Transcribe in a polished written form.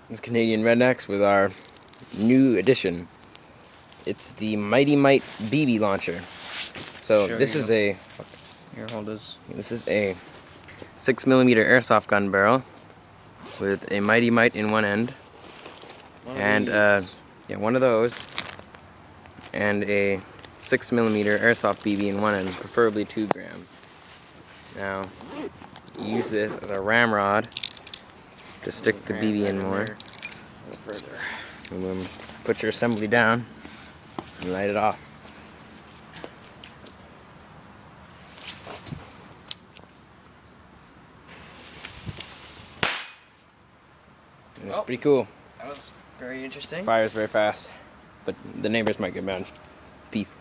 This Canadian Rednecks with our new addition. It's the mite BB launcher. So Sure, this is a here, hold this. This is a 6mm airsoft gun barrel with a mite in one end, and one of those, and a 6mm airsoft BB in one end, preferably 2 gram. Now, you use this as a ramrod to stick the BB in more. A little further. And then put your assembly down and light it off. And it's pretty cool. That was very interesting. Fires very fast, but the neighbors might get mad. Peace.